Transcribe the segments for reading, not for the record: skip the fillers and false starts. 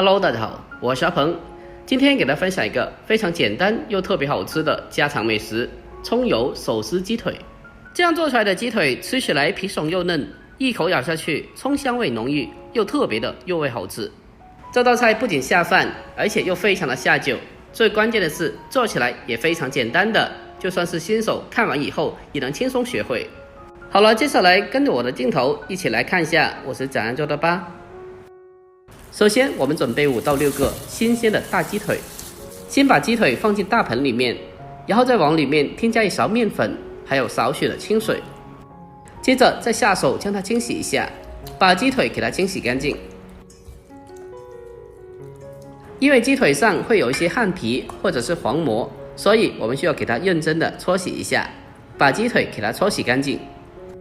Hello， 大家好，我是阿鹏，今天给大家分享一个非常简单又特别好吃的家常美食——葱油手撕鸡腿。这样做出来的鸡腿吃起来皮爽又嫩，一口咬下去，葱香味浓郁，又特别的入味好吃。这道菜不仅下饭，而且又非常的下酒。最关键的是，做起来也非常简单的，就算是新手看完以后也能轻松学会。好了，接下来跟着我的镜头一起来看一下我是怎样做的吧。首先，我们准备5到6个新鲜的大鸡腿，先把鸡腿放进大盆里面，然后再往里面添加1勺面粉，还有少许的清水，接着再下手将它清洗一下，把鸡腿给它清洗干净。因为鸡腿上会有一些汗皮或者是黄膜，所以我们需要给它认真的搓洗一下，把鸡腿给它搓洗干净。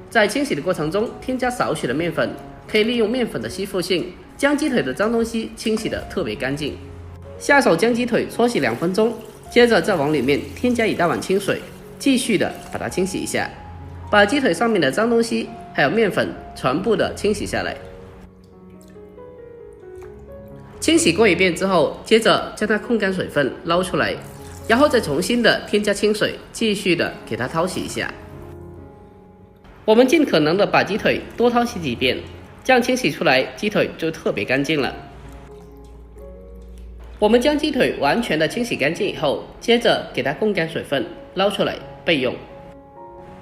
在清洗的过程中，添加少许的面粉，可以利用面粉的吸附性，将鸡腿的脏东西清洗得特别干净。下手将鸡腿搓洗2分钟，接着再往里面添加1大碗清水，继续的把它清洗一下，把鸡腿上面的脏东西还有面粉全部的清洗下来。清洗过一遍之后，接着将它控干水分捞出来，然后再重新的添加清水，继续的给它淘洗一下。我们尽可能的把鸡腿多淘洗几遍，这样清洗出来鸡腿就特别干净了。我们将鸡腿完全的清洗干净以后，接着给它控干水分捞出来备用。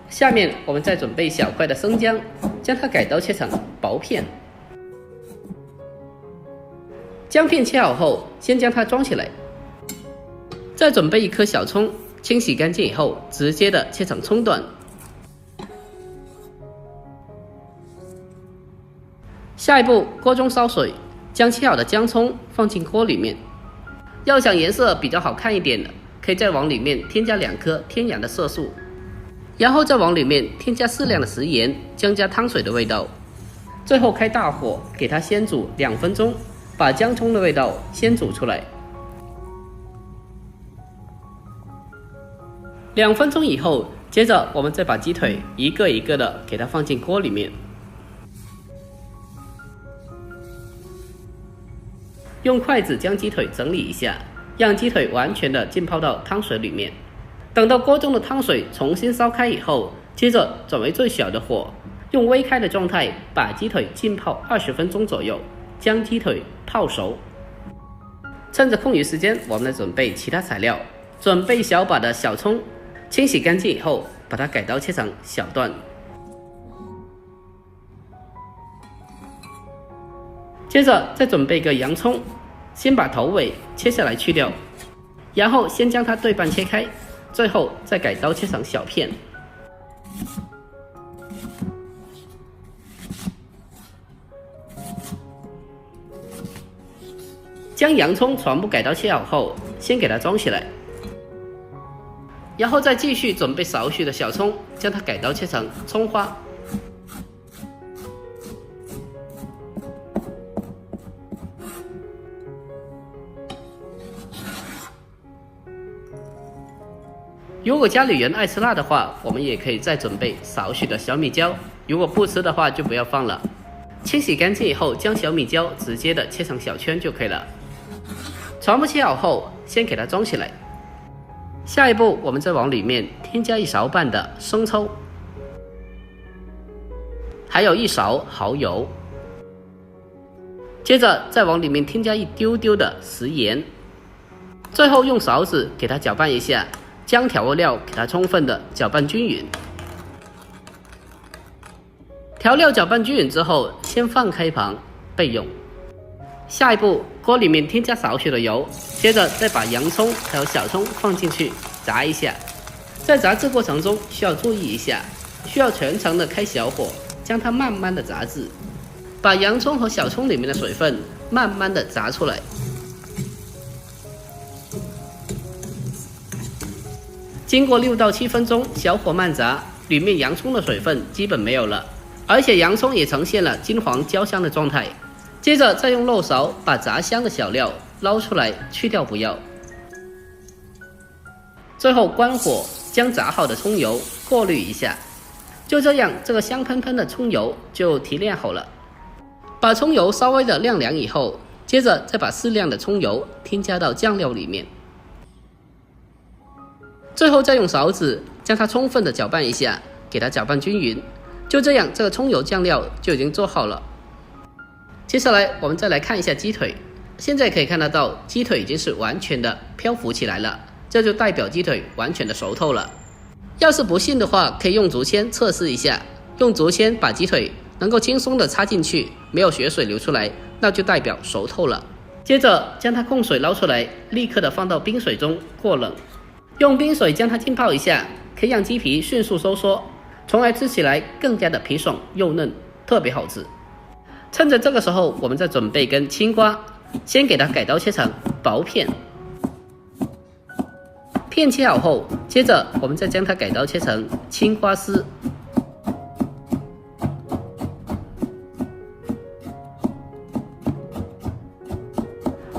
下面我们再准备小块的生姜，将它改刀切成薄片。姜片切好后，先将它装起来，再准备1颗小葱，清洗干净以后直接的切成葱段。下一步，锅中烧水，将切好的姜葱放进锅里面。要想颜色比较好看一点的，可以再往里面添加2颗天然的色素，然后再往里面添加适量的食盐，增加汤水的味道。最后开大火给它先煮2分钟，把姜葱的味道先煮出来。2分钟以后，接着我们再把鸡腿一个一个的给它放进锅里面。用筷子将鸡腿整理一下，让鸡腿完全的浸泡到汤水里面。等到锅中的汤水重新烧开以后，接着转为最小的火，用微开的状态把鸡腿浸泡20分钟左右，将鸡腿泡熟。趁着空余时间，我们来准备其他材料。准备小把的小葱，清洗干净以后，把它改刀切成小段。接着再准备一个洋葱，先把头尾切下来去掉，然后先将它对半切开，最后再改刀切成小片。将洋葱全部改刀切好后，先给它装起来，然后再继续准备少许的小葱，将它改刀切成葱花。如果家里人爱吃辣的话，我们也可以再准备少许的小米椒，如果不吃的话就不要放了。清洗干净以后，将小米椒直接的切成小圈就可以了。全部切好后，先给它装起来。下一步，我们再往里面添加1勺半的生抽，还有1勺蚝油，接着再往里面添加一丢丢的食盐，最后用勺子给它搅拌一下，将调味料给它充分的搅拌均匀。调料搅拌均匀之后，先放开一旁备用。下一步，锅里面添加少许的油，接着再把洋葱还有小葱放进去炸一下。在炸制过程中需要注意一下，需要全程的开小火，将它慢慢的炸制，把洋葱和小葱里面的水分慢慢的炸出来。经过6到7分钟小火慢炸，里面洋葱的水分基本没有了，而且洋葱也呈现了金黄焦香的状态。接着再用漏勺把炸香的小料捞出来去掉不要。最后关火，将炸好的葱油过滤一下。就这样，这个香喷喷的葱油就提炼好了。把葱油稍微的晾凉以后，接着再把适量的葱油添加到酱料里面，最后再用勺子将它充分的搅拌一下，给它搅拌均匀。就这样，这个葱油酱料就已经做好了。接下来我们再来看一下鸡腿，现在可以看得到鸡腿已经是完全的漂浮起来了，这就代表鸡腿完全的熟透了。要是不信的话，可以用竹签测试一下，用竹签把鸡腿能够轻松的插进去，没有血水流出来，那就代表熟透了。接着将它控水捞出来，立刻的放到冰水中过冷，用冰水将它浸泡一下，可以让鸡皮迅速收缩，从而吃起来更加的皮爽又嫩，特别好吃。趁着这个时候，我们再准备一根青瓜，先给它改刀切成薄片，片切好后，接着我们再将它改刀切成青瓜丝。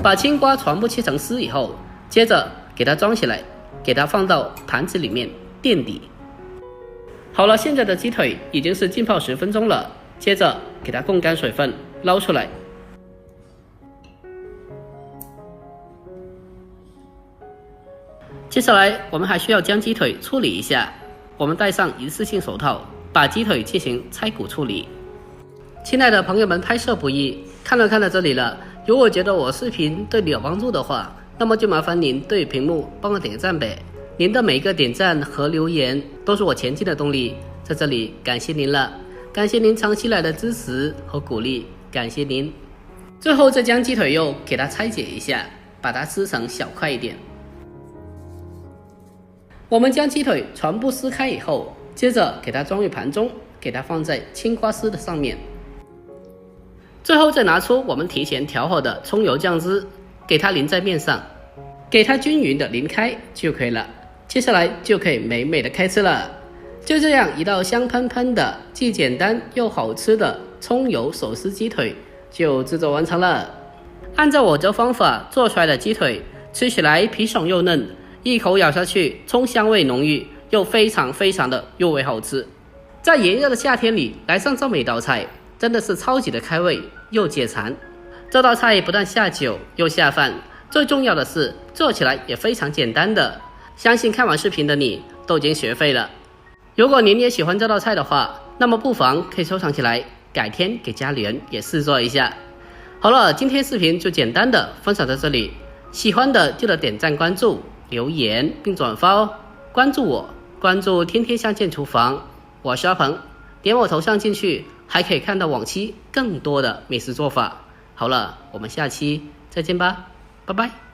把青瓜全部切成丝以后，接着给它装起来，给它放到盘子里面垫底。好了，现在的鸡腿已经是浸泡10分钟了，接着给它控干水分，捞出来。接下来我们还需要将鸡腿处理一下，我们戴上一次性手套，把鸡腿进行拆骨处理。亲爱的朋友们，拍摄不易，看到这里了，如果觉得我视频对你有帮助的话，那么就麻烦您对屏幕帮我点个赞呗。您的每一个点赞和留言都是我前进的动力，在这里感谢您了，感谢您长期来的支持和鼓励，感谢您。最后再将鸡腿肉给它拆解一下，把它撕成小块一点。我们将鸡腿全部撕开以后，接着给它装入盘中，给它放在青瓜丝的上面。最后再拿出我们提前调好的葱油酱汁，给它淋在面上，给它均匀的淋开就可以了。接下来就可以美美的开吃了。就这样，一道香喷喷的既简单又好吃的葱油手撕鸡腿就制作完成了。按照我这方法做出来的鸡腿，吃起来皮爽又嫩，一口咬下去，葱香味浓郁，又非常的入味好吃。在炎热的夏天里来上这么一道菜，真的是超级的开胃又解馋。这道菜不但下酒又下饭，最重要的是做起来也非常简单的，相信看完视频的你都已经学会了。如果您也喜欢这道菜的话，那么不妨可以收藏起来，改天给家里人也试做一下。好了，今天视频就简单的分享到这里，喜欢的记得点赞关注留言并转发哦。关注我，关注天天相见厨房，我是阿鹏，点我头像进去还可以看到往期更多的美食做法。好了，我们下期再见吧，拜拜。